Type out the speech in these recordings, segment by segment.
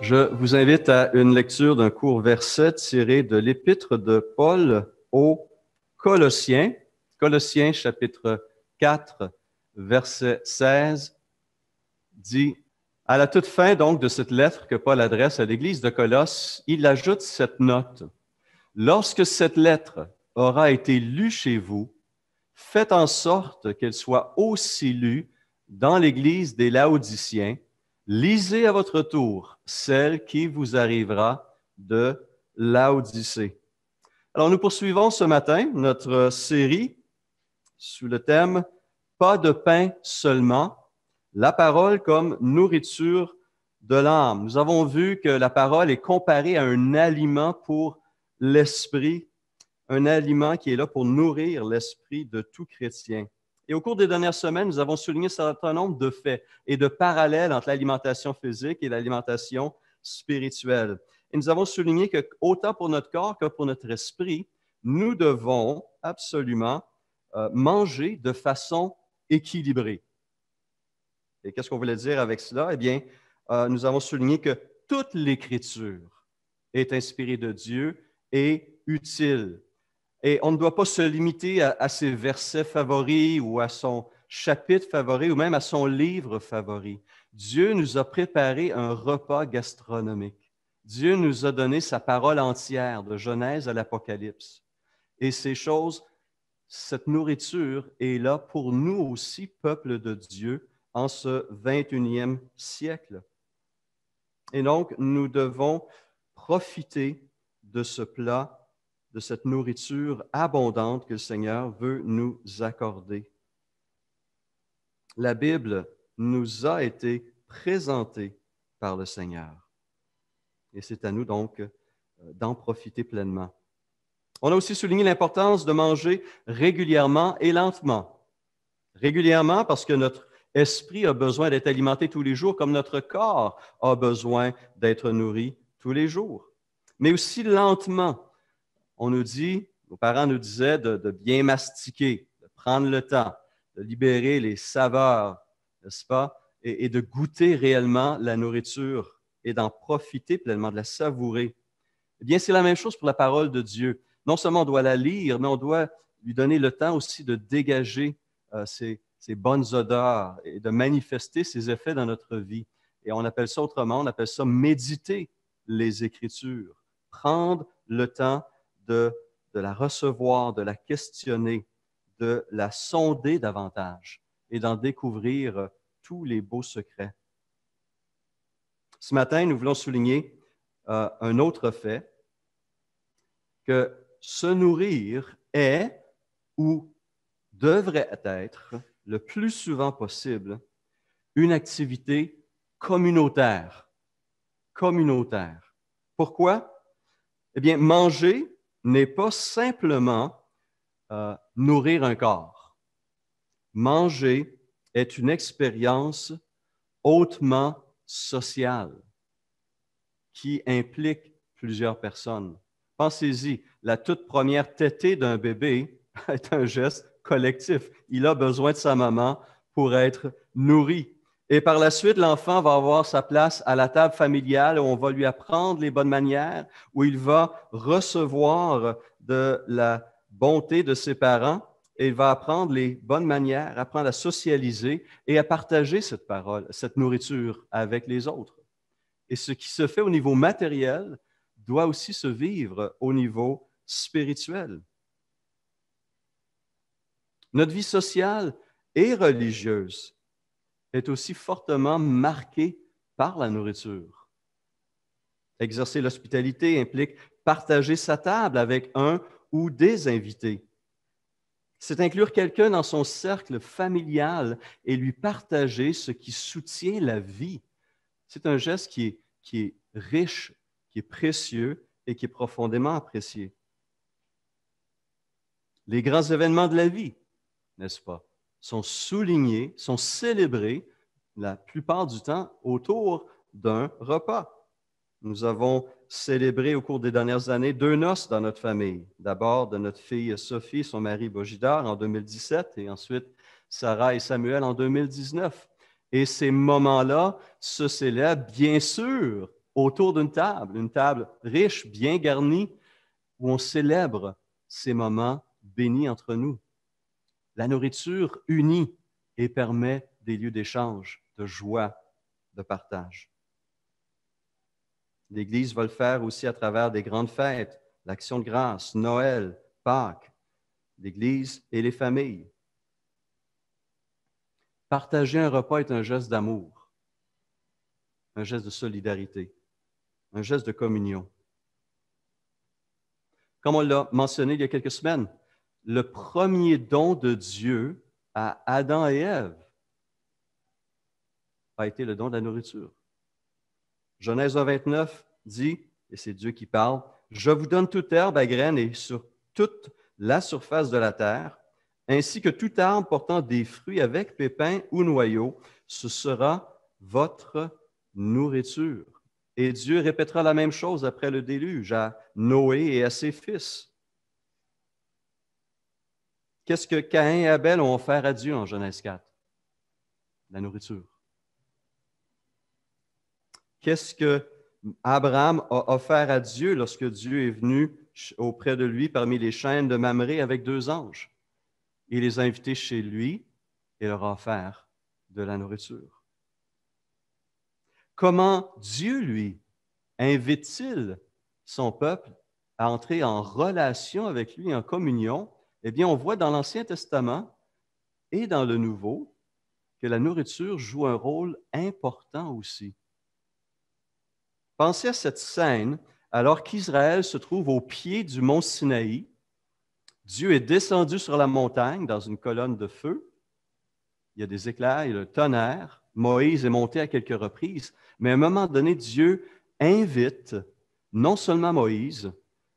Je vous invite à une lecture d'un court verset tiré de l'épître de Paul aux Colossiens, Colossiens chapitre 4, verset 16, dit, à la toute fin donc de cette lettre que Paul adresse à l'église de Colosse, il ajoute cette note. Lorsque cette lettre aura été lue chez vous, faites en sorte qu'elle soit aussi lue dans l'église des Laodiciens. Lisez à votre tour celle qui vous arrivera de Laodicée. Alors, nous poursuivons ce matin notre série sous le thème « Pas de pain seulement, la parole comme nourriture de l'âme ». Nous avons vu que la parole est comparée à un aliment pour l'esprit, un aliment qui est là pour nourrir l'esprit de tout chrétien. Et au cours des dernières semaines, nous avons souligné un certain nombre de faits et de parallèles entre l'alimentation physique et l'alimentation spirituelle. Et nous avons souligné que, autant pour notre corps que pour notre esprit, nous devons absolument manger de façon équilibrée. Et qu'est-ce qu'on voulait dire avec cela? Eh bien, nous avons souligné que toute l'Écriture est inspirée de Dieu et utile. Et on ne doit pas se limiter à ses versets favoris ou à son chapitre favori ou même à son livre favori. Dieu nous a préparé un repas gastronomique. Dieu nous a donné sa parole entière, de Genèse à l'Apocalypse. Et ces choses, cette nourriture est là pour nous aussi, peuple de Dieu, en ce 21e siècle. Et donc, nous devons profiter de ce plat, de cette nourriture abondante que le Seigneur veut nous accorder. La Bible nous a été présentée par le Seigneur. Et c'est à nous donc d'en profiter pleinement. On a aussi souligné l'importance de manger régulièrement et lentement. Régulièrement parce que notre esprit a besoin d'être alimenté tous les jours, comme notre corps a besoin d'être nourri tous les jours. Mais aussi lentement. On nous dit, nos parents nous disaient de bien mastiquer, de prendre le temps, de libérer les saveurs, n'est-ce pas, et de goûter réellement la nourriture et d'en profiter pleinement, de la savourer. Eh bien, c'est la même chose pour la parole de Dieu. Non seulement on doit la lire, mais on doit lui donner le temps aussi de dégager ses bonnes odeurs et de manifester ses effets dans notre vie. Et on appelle ça autrement, on appelle ça méditer les Écritures, prendre le temps de la recevoir, de la questionner, de la sonder davantage et d'en découvrir tous les beaux secrets. Ce matin, nous voulons souligner un autre fait, que se nourrir est ou devrait être le plus souvent possible une activité communautaire. Communautaire. Pourquoi? Eh bien, manger n'est pas simplement nourrir un corps. Manger est une expérience hautement sociale qui implique plusieurs personnes. Pensez-y, la toute première tétée d'un bébé est un geste collectif. Il a besoin de sa maman pour être nourri. Et par la suite, l'enfant va avoir sa place à la table familiale où on va lui apprendre les bonnes manières, où il va recevoir de la bonté de ses parents et il va apprendre les bonnes manières, apprendre à socialiser et à partager cette parole, cette nourriture avec les autres. Et ce qui se fait au niveau matériel doit aussi se vivre au niveau spirituel. Notre vie sociale et religieuse est aussi fortement marquée par la nourriture. Exercer l'hospitalité implique partager sa table avec un ou des invités. C'est inclure quelqu'un dans son cercle familial et lui partager ce qui soutient la vie. C'est un geste qui est riche, qui est précieux et qui est profondément apprécié. Les grands événements de la vie, n'est-ce pas, sont soulignés, sont célébrés la plupart du temps autour d'un repas. Nous avons célébré au cours des dernières années 2 noces dans notre famille. D'abord de notre fille Sophie et son mari Bojidar en 2017 et ensuite Sarah et Samuel en 2019. Et ces moments-là se célèbrent bien sûr autour d'une table, une table riche, bien garnie, où on célèbre ces moments bénis entre nous. La nourriture unit et permet des lieux d'échange, de joie, de partage. L'Église va le faire aussi à travers des grandes fêtes, l'Action de grâce, Noël, Pâques, l'Église et les familles. Partager un repas est un geste d'amour, un geste de solidarité, un geste de communion. Comme on l'a mentionné il y a quelques semaines, le premier don de Dieu à Adam et Ève a été le don de la nourriture. Genèse 1,29 dit, et c'est Dieu qui parle, « Je vous donne toute herbe à graines et sur toute la surface de la terre, ainsi que tout arbre portant des fruits avec pépins ou noyaux, ce sera votre nourriture. » Et Dieu répétera la même chose après le déluge à Noé et à ses fils. Qu'est-ce que Caïn et Abel ont offert à Dieu en Genèse 4? La nourriture. Qu'est-ce que Abraham a offert à Dieu lorsque Dieu est venu auprès de lui parmi les chênes de Mamré avec 2 anges? Il les a invités chez lui et leur a offert de la nourriture. Comment Dieu, lui, invite-t-il son peuple à entrer en relation avec lui, en communion? Eh bien, on voit dans l'Ancien Testament et dans le Nouveau que la nourriture joue un rôle important aussi. Pensez à cette scène alors qu'Israël se trouve au pied du mont Sinaï. Dieu est descendu sur la montagne dans une colonne de feu. Il y a des éclairs, il y a le tonnerre. Moïse est monté à quelques reprises. Mais à un moment donné, Dieu invite non seulement Moïse,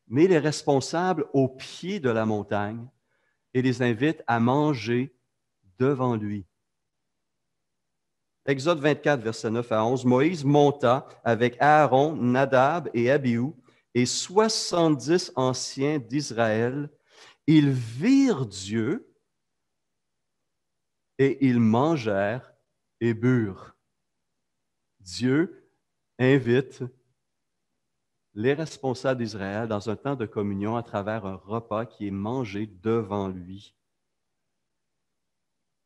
mais les responsables au pied de la montagne et les invite à manger devant lui. Exode 24, versets 9 à 11, Moïse monta avec Aaron, Nadab et Abihu et 70 anciens d'Israël. Ils virent Dieu et ils mangèrent et burent. Dieu invite les responsables d'Israël dans un temps de communion à travers un repas qui est mangé devant lui.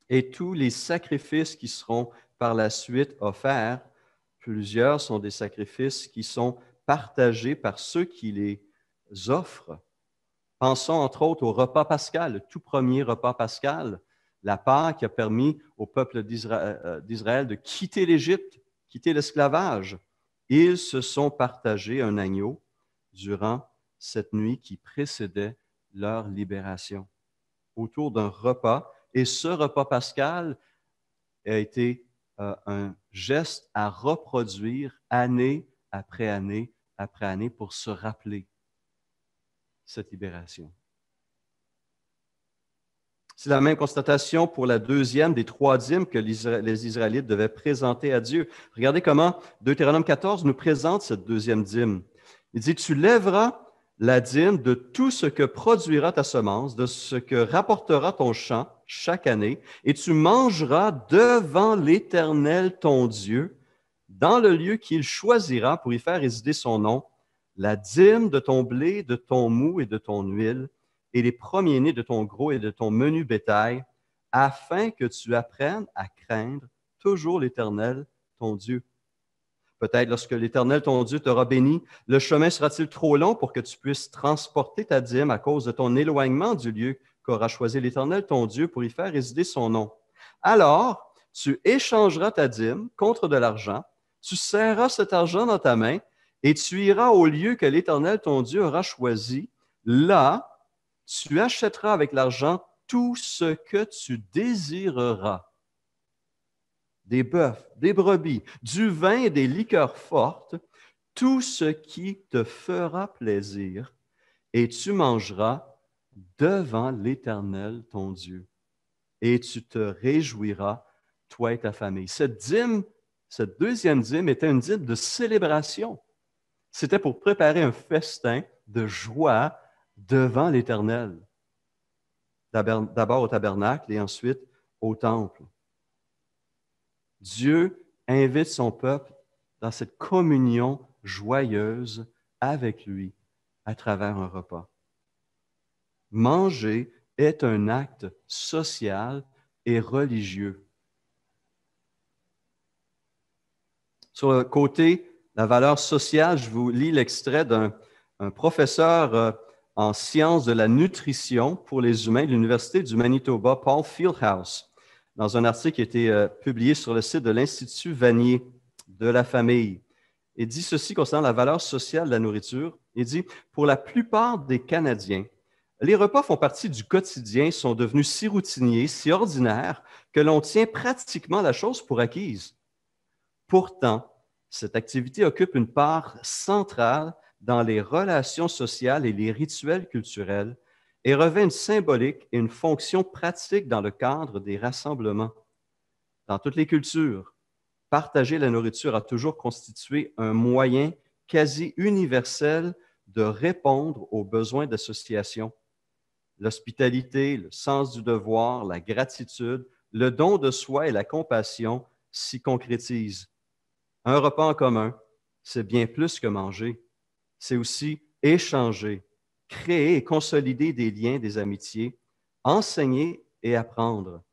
Et tous les sacrifices qui seront par la suite offerts, plusieurs sont des sacrifices qui sont partagés par ceux qui les offrent. Pensons entre autres au repas pascal, le tout premier repas pascal, la Pâque qui a permis au peuple d'Israël de quitter l'Égypte, quitter l'esclavage. Ils se sont partagés un agneau durant cette nuit qui précédait leur libération, autour d'un repas. Et ce repas pascal a été un geste à reproduire année après année après année pour se rappeler cette libération. C'est la même constatation pour la deuxième des 3 dîmes que les Israélites devaient présenter à Dieu. Regardez comment Deutéronome 14 nous présente cette deuxième dîme. Il dit, « Tu lèveras la dîme de tout ce que produira ta semence, de ce que rapportera ton champ chaque année, et tu mangeras devant l'Éternel ton Dieu, dans le lieu qu'il choisira pour y faire résider son nom, la dîme de ton blé, de ton mou et de ton huile, et les premiers-nés de ton gros et de ton menu bétail, afin que tu apprennes à craindre toujours l'Éternel, ton Dieu. Peut-être lorsque l'Éternel, ton Dieu, t'aura béni, le chemin sera-t-il trop long pour que tu puisses transporter ta dîme à cause de ton éloignement du lieu qu'aura choisi l'Éternel, ton Dieu, pour y faire résider son nom? Alors, tu échangeras ta dîme contre de l'argent, tu serras cet argent dans ta main, et tu iras au lieu que l'Éternel, ton Dieu, aura choisi. Là, tu achèteras avec l'argent tout ce que tu désireras. Des bœufs, des brebis, du vin et des liqueurs fortes, tout ce qui te fera plaisir, et tu mangeras devant l'Éternel, ton Dieu, et tu te réjouiras, toi et ta famille. Cette deuxième dîme était une dîme de célébration. C'était pour préparer un festin de joie devant l'Éternel. D'abord au tabernacle et ensuite au temple. Dieu invite son peuple dans cette communion joyeuse avec lui à travers un repas. Manger est un acte social et religieux. Sur le côté, la valeur sociale, je vous lis l'extrait d'un professeur en sciences de la nutrition pour les humains de l'Université du Manitoba, Paul Fieldhouse, dans un article qui a été publié sur le site de l'Institut Vanier de la famille. Il dit ceci concernant la valeur sociale de la nourriture. Il dit, pour la plupart des Canadiens, les repas font partie du quotidien, sont devenus si routiniers, si ordinaires, que l'on tient pratiquement la chose pour acquise. Pourtant, cette activité occupe une part centrale dans les relations sociales et les rituels culturels et revêt une symbolique et une fonction pratique dans le cadre des rassemblements. Dans toutes les cultures, partager la nourriture a toujours constitué un moyen quasi universel de répondre aux besoins d'association. L'hospitalité, le sens du devoir, la gratitude, le don de soi et la compassion s'y concrétisent. Un repas en commun, c'est bien plus que manger. C'est aussi échanger, créer et consolider des liens, des amitiés, enseigner et apprendre.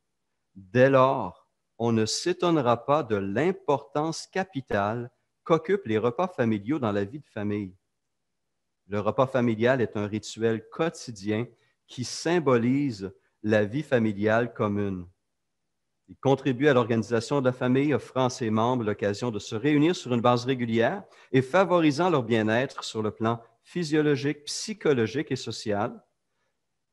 Dès lors, on ne s'étonnera pas de l'importance capitale qu'occupent les repas familiaux dans la vie de famille. Le repas familial est un rituel quotidien qui symbolise la vie familiale commune. Il contribue à l'organisation de la famille, offrant à ses membres l'occasion de se réunir sur une base régulière et favorisant leur bien-être sur le plan physiologique, psychologique et social.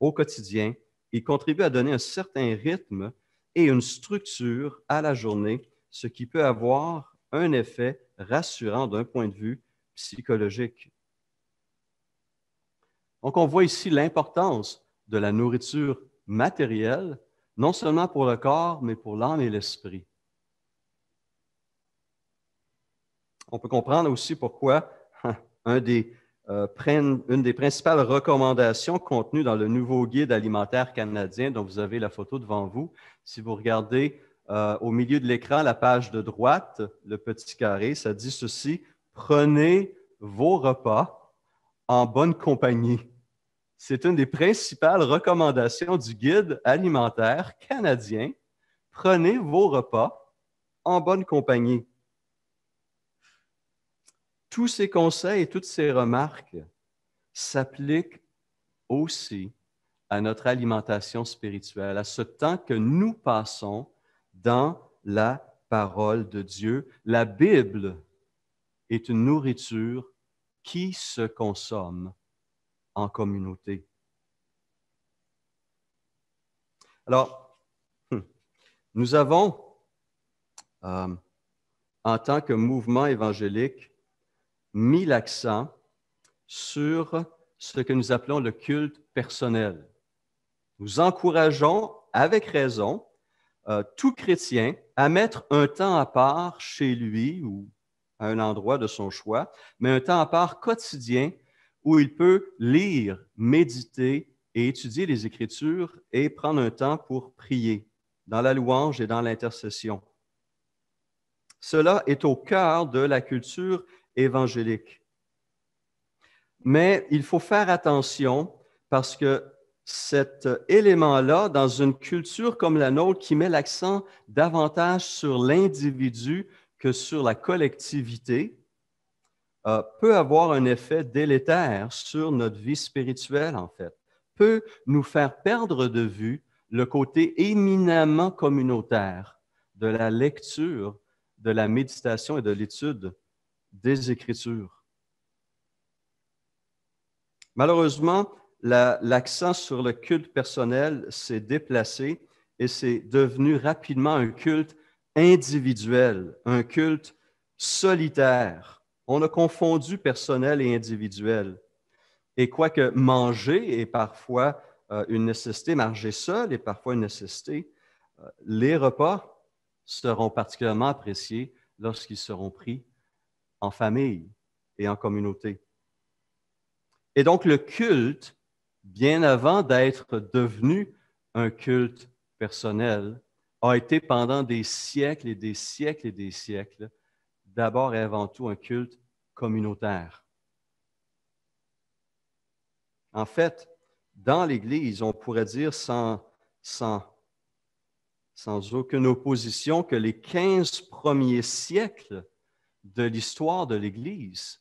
Au quotidien, il contribue à donner un certain rythme et une structure à la journée, ce qui peut avoir un effet rassurant d'un point de vue psychologique. Donc, on voit ici l'importance de la nourriture matérielle, non seulement pour le corps, mais pour l'âme et l'esprit. On peut comprendre aussi pourquoi une des principales recommandations contenues dans le nouveau guide alimentaire canadien, dont vous avez la photo devant vous, si vous regardez au milieu de l'écran, la page de droite, le petit carré, ça dit ceci: « Prenez vos repas en bonne compagnie. » C'est une des principales recommandations du guide alimentaire canadien. Prenez vos repas en bonne compagnie. Tous ces conseils et toutes ces remarques s'appliquent aussi à notre alimentation spirituelle, à ce temps que nous passons dans la parole de Dieu. La Bible est une nourriture qui se consomme en communauté. Alors, nous avons, en tant que mouvement évangélique, mis l'accent sur ce que nous appelons le culte personnel. Nous encourageons, avec raison, tout chrétien à mettre un temps à part chez lui ou à un endroit de son choix, mais un temps à part quotidien où il peut lire, méditer et étudier les Écritures et prendre un temps pour prier dans la louange et dans l'intercession. Cela est au cœur de la culture évangélique. Mais il faut faire attention parce que cet élément-là, dans une culture comme la nôtre qui met l'accent davantage sur l'individu que sur la collectivité, peut avoir un effet délétère sur notre vie spirituelle, en fait, peut nous faire perdre de vue le côté éminemment communautaire de la lecture, de la méditation et de l'étude des Écritures. Malheureusement, l'accent sur le culte personnel s'est déplacé et c'est devenu rapidement un culte individuel, un culte solitaire. On a confondu personnel et individuel. Et quoique manger est parfois une nécessité, manger seul est parfois une nécessité, les repas seront particulièrement appréciés lorsqu'ils seront pris en famille et en communauté. Et donc le culte, bien avant d'être devenu un culte personnel, a été pendant des siècles et des siècles et des siècles, d'abord et avant tout un culte communautaire. En fait, dans l'Église, on pourrait dire sans aucune opposition que les 15 premiers siècles de l'histoire de l'Église,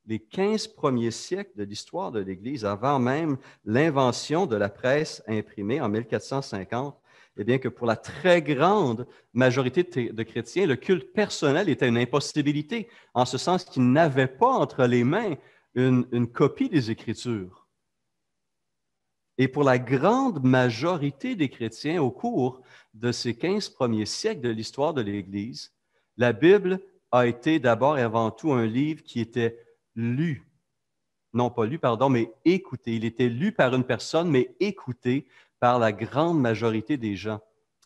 les 15 premiers siècles de l'histoire de l'Église, avant même l'invention de la presse imprimée en 1450, eh bien que pour la très grande majorité de chrétiens, le culte personnel était une impossibilité, en ce sens qu'ils n'avaient pas entre les mains une copie des Écritures. Et pour la grande majorité des chrétiens, au cours de ces 15 premiers siècles de l'histoire de l'Église, la Bible a été d'abord et avant tout un livre qui était lu, non pas lu, pardon, mais écouté. Il était lu par une personne, mais écouté par la grande majorité des gens.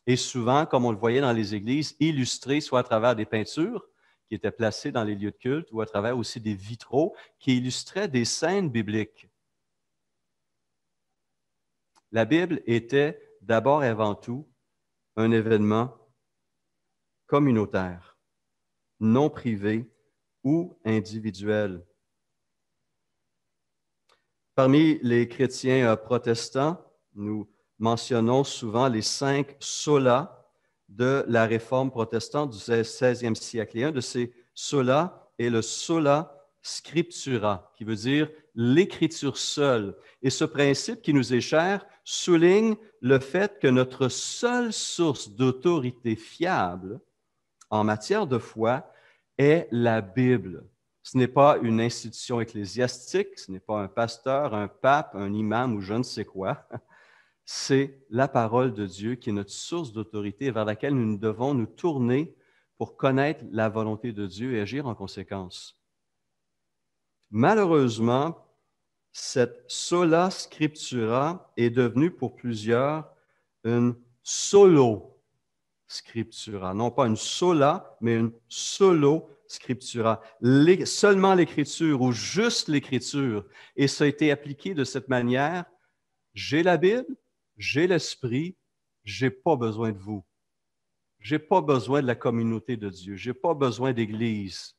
Et souvent, comme on le voyait dans les églises, illustré soit à travers des peintures qui étaient placées dans les lieux de culte ou à travers aussi des vitraux qui illustraient des scènes bibliques. La Bible était d'abord et avant tout un événement communautaire, non privé ou individuel. Parmi les chrétiens protestants, nous mentionnons souvent les 5 solas de la réforme protestante du 16e siècle. Et un de ces solas est le sola scriptura, qui veut dire l'écriture seule. Et ce principe qui nous est cher souligne le fait que notre seule source d'autorité fiable en matière de foi est la Bible. Ce n'est pas une institution ecclésiastique, ce n'est pas un pasteur, un pape, un imam ou je ne sais quoi. C'est la parole de Dieu qui est notre source d'autorité vers laquelle nous devons nous tourner pour connaître la volonté de Dieu et agir en conséquence. Malheureusement, cette sola scriptura est devenue pour plusieurs une solo scriptura. Non pas une sola, mais une solo scriptura. Seulement l'écriture ou juste l'écriture. Et ça a été appliqué de cette manière. J'ai la Bible, j'ai l'Esprit, j'ai pas besoin de vous. J'ai pas besoin de la communauté de Dieu. J'ai pas besoin d'Église.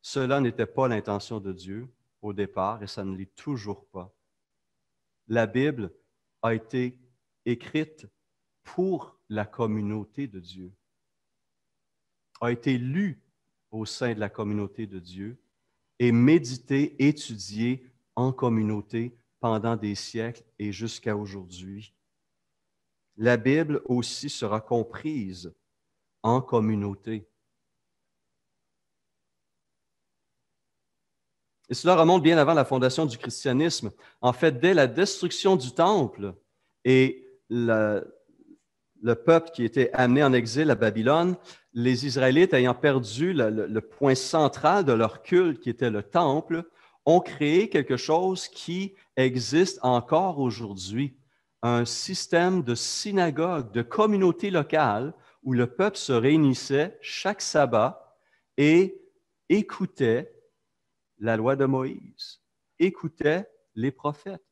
Cela n'était pas l'intention de Dieu au départ et ça ne l'est toujours pas. La Bible a été écrite pour la communauté de Dieu, a été lue au sein de la communauté de Dieu et méditée, étudiée en communauté pendant des siècles et jusqu'à aujourd'hui. La Bible aussi sera comprise en communauté. Et cela remonte bien avant la fondation du christianisme. En fait, dès la destruction du temple et le peuple qui était amené en exil à Babylone, les Israélites ayant perdu le point central de leur culte, qui était le temple, ont créé quelque chose qui existe encore aujourd'hui, un système de synagogue, de communauté locale, où le peuple se réunissait chaque sabbat et écoutait la loi de Moïse, écoutait les prophètes.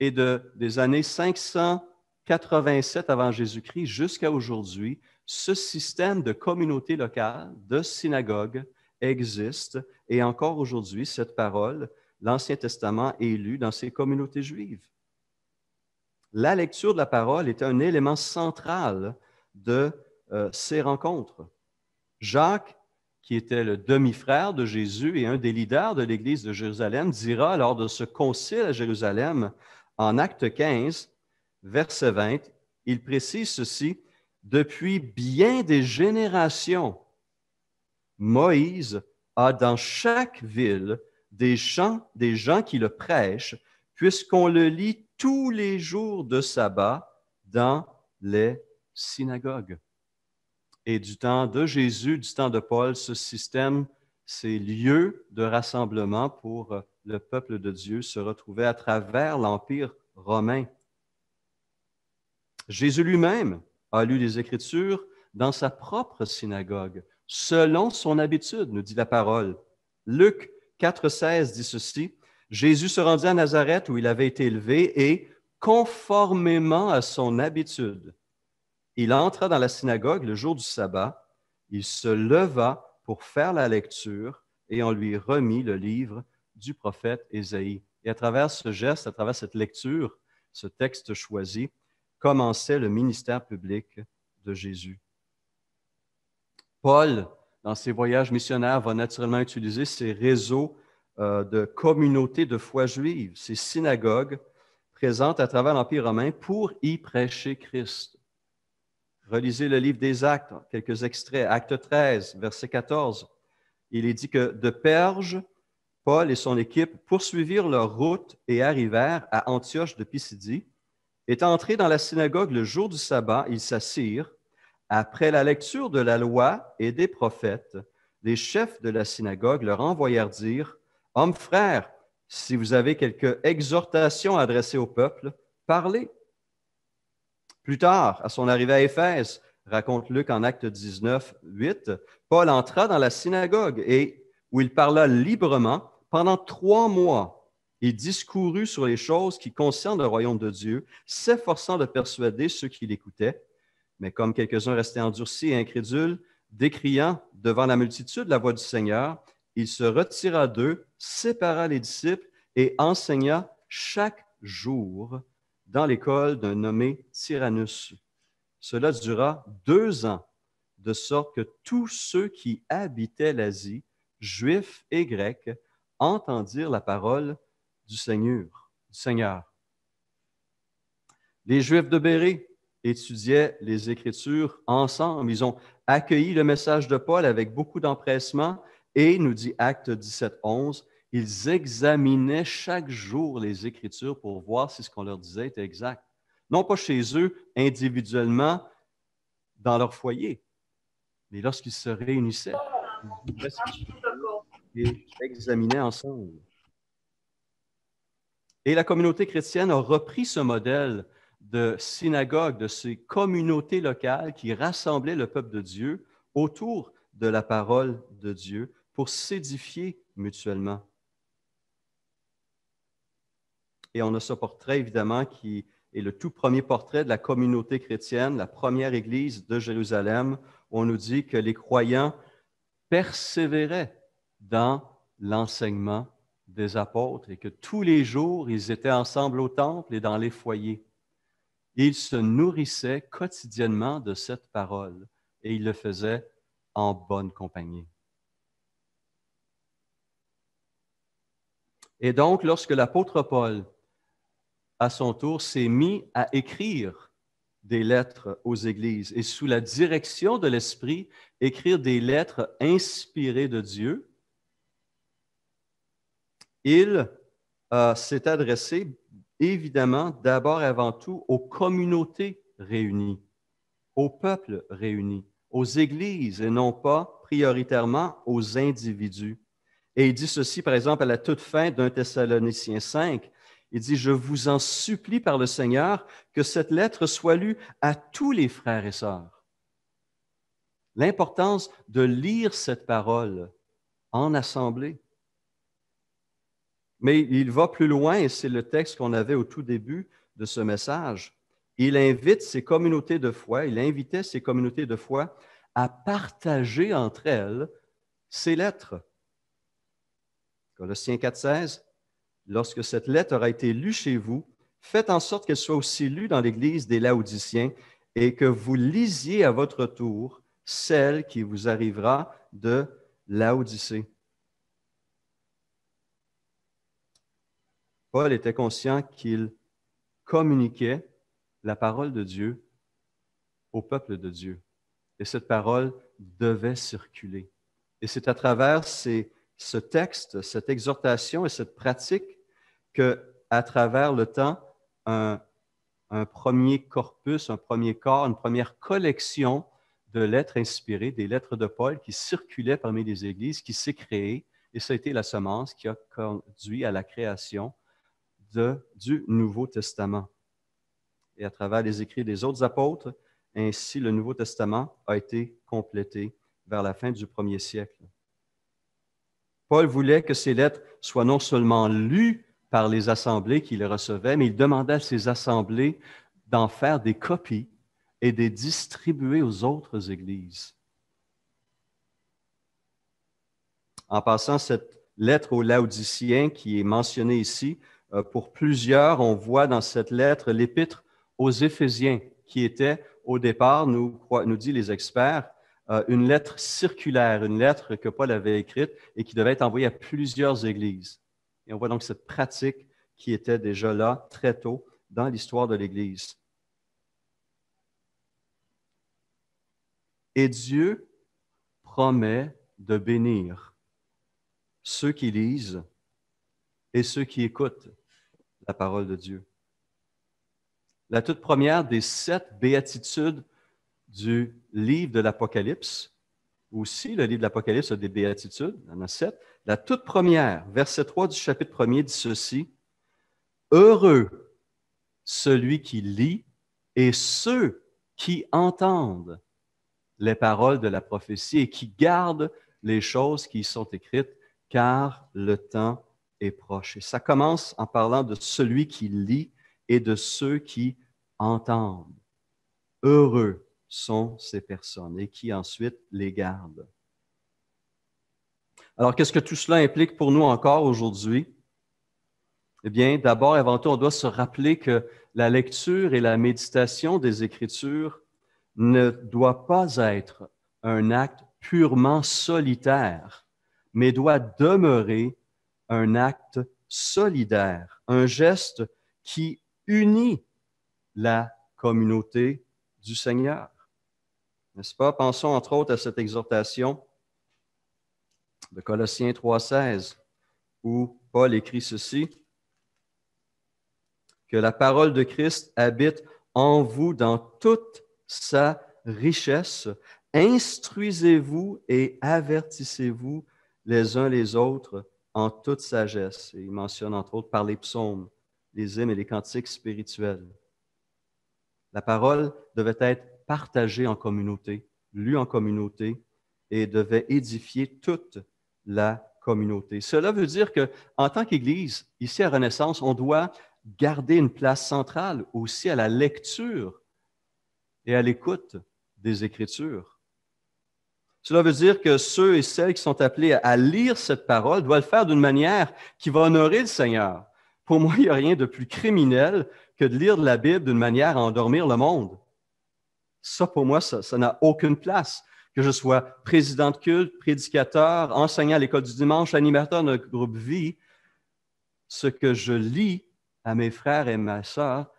Et des années 587 avant Jésus-Christ jusqu'à aujourd'hui, ce système de communauté locale, de synagogue, existe. Et encore aujourd'hui, cette parole, l'Ancien Testament, est lue dans ces communautés juives. La lecture de la parole est un élément central de ces rencontres. Jacques, qui était le demi-frère de Jésus et un des leaders de l'Église de Jérusalem, dira lors de ce concile à Jérusalem, en Acte 15, verset 20, il précise ceci, « Depuis bien des générations, Moïse a dans chaque ville des gens qui le prêchent, puisqu'on le lit tous les jours de sabbat dans les synagogues. » Et du temps de Jésus, du temps de Paul, ce système, ces lieux de rassemblement pour le peuple de Dieu se retrouvaient à travers l'Empire romain. Jésus lui-même a lu les Écritures dans sa propre synagogue, selon son habitude, nous dit la parole. Luc 4,16 dit ceci, « Jésus se rendit à Nazareth où il avait été élevé et, conformément à son habitude, il entra dans la synagogue le jour du sabbat, il se leva pour faire la lecture et on lui remit le livre du prophète Ésaïe. Et à travers ce geste, à travers cette lecture, ce texte choisi, commençait le ministère public de Jésus. Paul, dans ses voyages missionnaires, va naturellement utiliser ces réseaux de communautés de foi juive, ces synagogues présentes à travers l'Empire romain pour y prêcher Christ. Relisez le livre des Actes, quelques extraits. Acte 13, verset 14. Il est dit que de Perge, Paul et son équipe poursuivirent leur route et arrivèrent à Antioche de Pisidie. Étant entrés dans la synagogue le jour du sabbat, ils s'assirent. Après la lecture de la loi et des prophètes, les chefs de la synagogue leur envoyèrent dire, « Hommes frères, si vous avez quelque exhortation à adresser au peuple, parlez. » Plus tard, à son arrivée à Éphèse, raconte Luc en Acte 19, 8, Paul entra dans la synagogue et où il parla librement pendant 3 mois. Il discourut sur les choses qui concernent le royaume de Dieu, s'efforçant de persuader ceux qui l'écoutaient. Mais comme quelques-uns restaient endurcis et incrédules, décriant devant la multitude la voix du Seigneur, il se retira d'eux, sépara les disciples et enseigna chaque jour dans l'école d'un nommé Tyrannus. Cela dura 2 ans, de sorte que tous ceux qui habitaient l'Asie, juifs et grecs, entendirent la parole du Seigneur. Les Juifs de Bérée étudiaient les Écritures ensemble. Ils ont accueilli le message de Paul avec beaucoup d'empressement et, nous dit Acte 17, 11, ils examinaient chaque jour les Écritures pour voir si ce qu'on leur disait était exact. Non pas chez eux, individuellement, dans leur foyer, mais lorsqu'ils se réunissaient, ils examinaient ensemble. Et la communauté chrétienne a repris ce modèle de synagogue, de ces communautés locales qui rassemblaient le peuple de Dieu autour de la parole de Dieu pour s'édifier mutuellement. Et on a ce portrait, évidemment, qui est le tout premier portrait de la communauté chrétienne, la première église de Jérusalem, où on nous dit que les croyants persévéraient dans l'enseignement des apôtres et que tous les jours, ils étaient ensemble au temple et dans les foyers. Ils se nourrissaient quotidiennement de cette parole et ils le faisaient en bonne compagnie. Et donc, lorsque l'apôtre Paul, à son tour, s'est mis à écrire des lettres aux églises et sous la direction de l'Esprit, écrire des lettres inspirées de Dieu, il s'est adressé évidemment d'abord et avant tout aux communautés réunies, aux peuples réunis, aux églises et non pas prioritairement aux individus. Et il dit ceci, par exemple, à la toute fin d'un Thessaloniciens 5, il dit « Je vous en supplie par le Seigneur que cette lettre soit lue à tous les frères et sœurs. » L'importance de lire cette parole en assemblée. Mais il va plus loin, et c'est le texte qu'on avait au tout début de ce message. Il invite ces communautés de foi, il invitait ces communautés de foi à partager entre elles ces lettres. Colossiens 4,16, lorsque cette lettre aura été lue chez vous, faites en sorte qu'elle soit aussi lue dans l'église des Laodiciens et que vous lisiez à votre tour celle qui vous arrivera de Laodicée. Paul était conscient qu'il communiquait la parole de Dieu au peuple de Dieu. Et cette parole devait circuler. Et c'est à travers ce texte, cette exhortation et cette pratique qu'à travers le temps, un premier corpus, un premier corps, une première collection de lettres inspirées, des lettres de Paul qui circulaient parmi les églises, qui s'est créée. Et ça a été la semence qui a conduit à la création du Nouveau Testament. Et à travers les écrits des autres apôtres, ainsi le Nouveau Testament a été complété vers la fin du 1er siècle. Paul voulait que ces lettres soient non seulement lues par les assemblées qui les recevaient, mais il demandait à ces assemblées d'en faire des copies et de les distribuer aux autres églises. En passant, cette lettre aux Laodiciens qui est mentionnée ici, pour plusieurs, on voit dans cette lettre l'épître aux Éphésiens, qui était au départ, nous disent les experts, une lettre circulaire, une lettre que Paul avait écrite et qui devait être envoyée à plusieurs églises. Et on voit donc cette pratique qui était déjà là très tôt dans l'histoire de l'Église. Et Dieu promet de bénir ceux qui lisent et ceux qui écoutent la parole de Dieu. La toute première des 7 béatitudes du livre de l'Apocalypse, aussi le livre de l'Apocalypse a des béatitudes, il y en a 7. La toute première, verset 3 du chapitre 1er dit ceci: « Heureux celui qui lit et ceux qui entendent les paroles de la prophétie et qui gardent les choses qui y sont écrites, car le temps est proche. » Et ça commence en parlant de celui qui lit et de ceux qui entendent. Heureux sont ces personnes et qui ensuite les gardent. Alors, qu'est-ce que tout cela implique pour nous encore aujourd'hui? Eh bien, d'abord et avant tout, on doit se rappeler que la lecture et la méditation des Écritures ne doit pas être un acte purement solitaire, mais doit demeurer un acte solidaire, un geste qui unit la communauté du Seigneur. N'est-ce pas? Pensons entre autres à cette exhortation de Colossiens 3,16, où Paul écrit ceci: « Que la parole de Christ habite en vous dans toute sa richesse. Instruisez-vous et avertissez-vous les uns les autres en toute sagesse. » Et il mentionne entre autres par les psaumes, les hymnes et les cantiques spirituels. La parole devait être partagée en communauté, lue en communauté, et devait édifier toute la communauté. Cela veut dire qu'en tant qu'Église, ici à Renaissance, on doit garder une place centrale aussi à la lecture et à l'écoute des Écritures. Cela veut dire que ceux et celles qui sont appelés à lire cette parole doivent le faire d'une manière qui va honorer le Seigneur. Pour moi, il n'y a rien de plus criminel que de lire la Bible d'une manière à endormir le monde. Ça, pour moi, ça n'a aucune place. Que je sois président de culte, prédicateur, enseignant à l'école du dimanche, animateur d'un groupe vie, ce que je lis à mes frères et mes sœurs,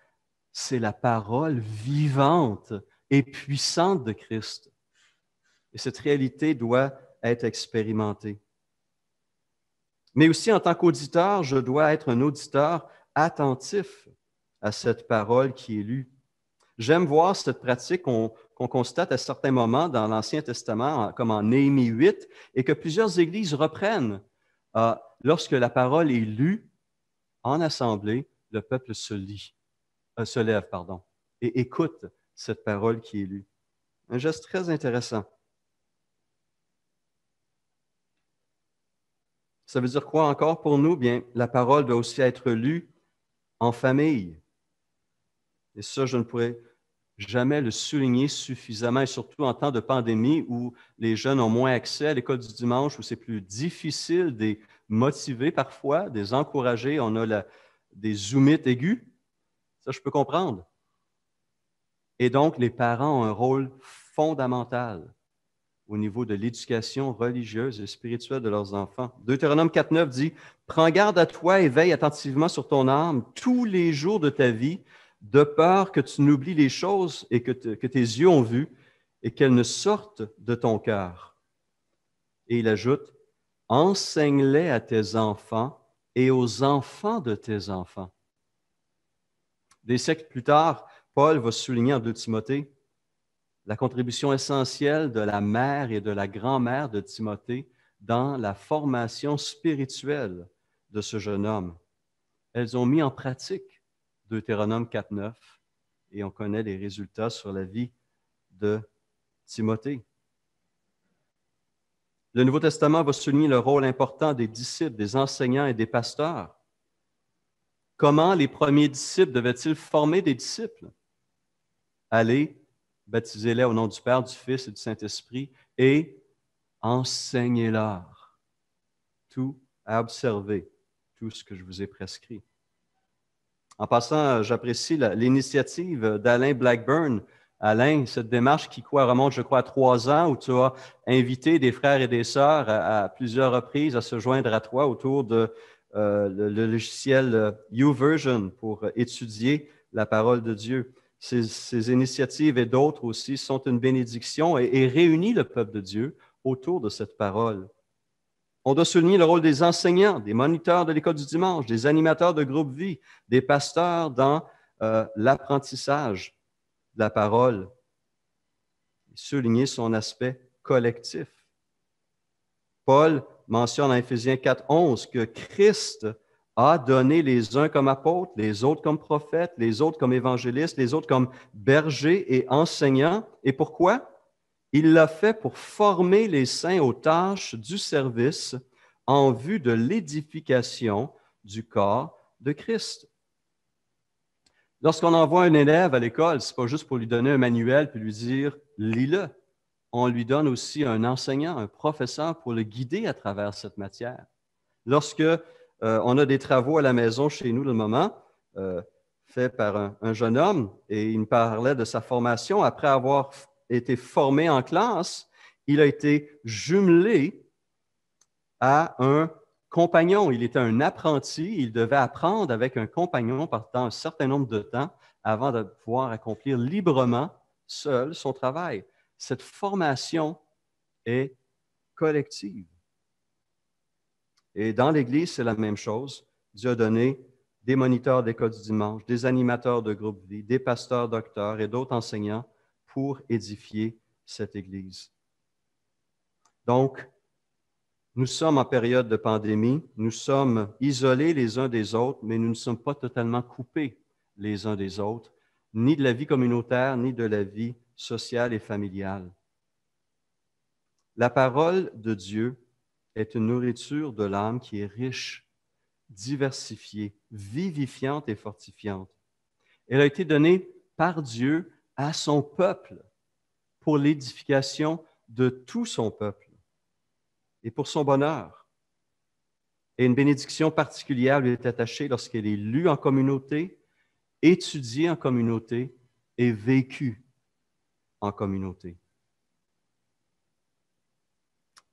c'est la parole vivante et puissante de Christ. Et cette réalité doit être expérimentée. Mais aussi, en tant qu'auditeur, je dois être un auditeur attentif à cette parole qui est lue. J'aime voir cette pratique qu'on constate à certains moments dans l'Ancien Testament, comme en Néhémie 8, et que plusieurs églises reprennent. Lorsque la parole est lue en assemblée, le peuple se lève, et écoute cette parole qui est lue. Un geste très intéressant. Ça veut dire quoi encore pour nous? Bien, la parole doit aussi être lue en famille. Et ça, je ne pourrais jamais le souligner suffisamment, et surtout en temps de pandémie où les jeunes ont moins accès à l'école du dimanche, où c'est plus difficile de les motiver parfois, de les encourager. On a des zoomites aigus. Ça, je peux comprendre. Et donc, les parents ont un rôle fondamental au niveau de l'éducation religieuse et spirituelle de leurs enfants. Deutéronome 4,9 dit « Prends garde à toi et veille attentivement sur ton âme tous les jours de ta vie, de peur que tu n'oublies les choses et que tes yeux ont vues et qu'elles ne sortent de ton cœur. » Et il ajoute « Enseigne-les à tes enfants et aux enfants de tes enfants. » Des siècles plus tard, Paul va souligner en 2 Timothée la contribution essentielle de la mère et de la grand-mère de Timothée dans la formation spirituelle de ce jeune homme. Elles ont mis en pratique Deutéronome 4,9 et on connaît les résultats sur la vie de Timothée. Le Nouveau Testament va souligner le rôle important des disciples, des enseignants et des pasteurs. Comment les premiers disciples devaient-ils former des disciples? Allez, baptisez-les au nom du Père, du Fils et du Saint-Esprit et enseignez-leur à observer tout ce que je vous ai prescrit. En passant, j'apprécie l'initiative d'Alain Blackburn. Alain, cette démarche qui remonte, je crois, à 3 ans, où tu as invité des frères et des sœurs à plusieurs reprises à se joindre à toi autour de le logiciel YouVersion pour étudier la parole de Dieu. Ces initiatives et d'autres aussi sont une bénédiction et réunissent le peuple de Dieu autour de cette parole. On doit souligner le rôle des enseignants, des moniteurs de l'école du dimanche, des animateurs de groupe vie, des pasteurs dans l'apprentissage de la parole. Souligner son aspect collectif. Paul mentionne en Éphésiens 4:11 que Christ a donné les uns comme apôtres, les autres comme prophètes, les autres comme évangélistes, les autres comme bergers et enseignants. Et pourquoi? Il l'a fait pour former les saints aux tâches du service en vue de l'édification du corps de Christ. Lorsqu'on envoie un élève à l'école, ce n'est pas juste pour lui donner un manuel puis lui dire « lis-le ». On lui donne aussi un enseignant, un professeur pour le guider à travers cette matière. Lorsque on a des travaux à la maison chez nous, le moment, faits par un jeune homme, et il me parlait de sa formation, après avoir été formé en classe, il a été jumelé à un compagnon. Il était un apprenti, il devait apprendre avec un compagnon pendant un certain nombre de temps avant de pouvoir accomplir librement, seul, son travail. Cette formation est collective. Et dans l'Église, c'est la même chose. Dieu a donné des moniteurs d'école du dimanche, des animateurs de groupe vie, des pasteurs, docteurs et d'autres enseignants pour édifier cette Église. Donc, nous sommes en période de pandémie, nous sommes isolés les uns des autres, mais nous ne sommes pas totalement coupés les uns des autres, ni de la vie communautaire, ni de la vie sociale et familiale. La parole de Dieu est une nourriture de l'âme qui est riche, diversifiée, vivifiante et fortifiante. Elle a été donnée par Dieu à son peuple pour l'édification de tout son peuple et pour son bonheur. Et une bénédiction particulière lui est attachée lorsqu'elle est lue en communauté, étudiée en communauté et vécue en communauté.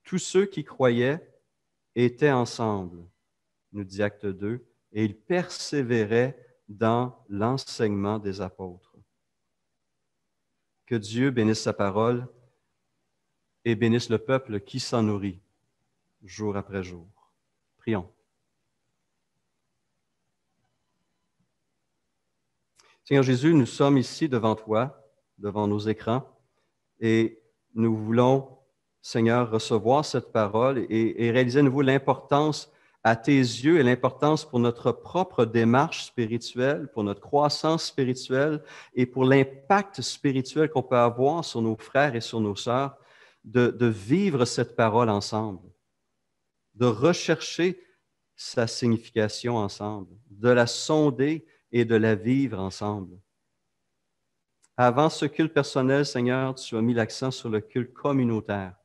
Tous ceux qui croyaient étaient ensemble, nous dit Acte 2, et ils persévéraient dans l'enseignement des apôtres. Que Dieu bénisse sa parole et bénisse le peuple qui s'en nourrit jour après jour. Prions. Seigneur Jésus, nous sommes ici devant toi, devant nos écrans, et nous voulons, Seigneur, recevoir cette parole et réaliser à nouveau l'importance à tes yeux et l'importance pour notre propre démarche spirituelle, pour notre croissance spirituelle et pour l'impact spirituel qu'on peut avoir sur nos frères et sur nos sœurs, de vivre cette parole ensemble, de rechercher sa signification ensemble, de la sonder et de la vivre ensemble. Avant ce culte personnel, Seigneur, tu as mis l'accent sur le culte communautaire.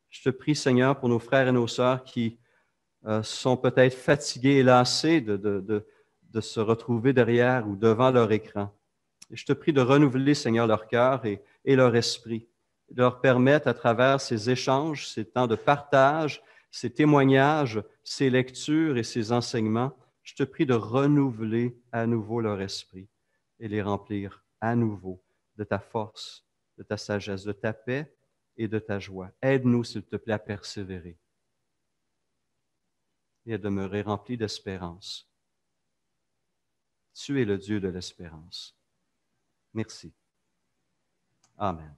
Je te prie, Seigneur, pour nos frères et nos sœurs qui sont peut-être fatigués et lassés de se retrouver derrière ou devant leur écran. Et je te prie de renouveler, Seigneur, leur cœur et leur esprit, de leur permettre, à travers ces échanges, ces temps de partage, ces témoignages, ces lectures et ces enseignements, je te prie de renouveler à nouveau leur esprit et les remplir à nouveau de ta force, de ta sagesse, de ta paix et de ta joie. Aide-nous, s'il te plaît, à persévérer et à demeurer remplis d'espérance. Tu es le Dieu de l'espérance. Merci. Amen.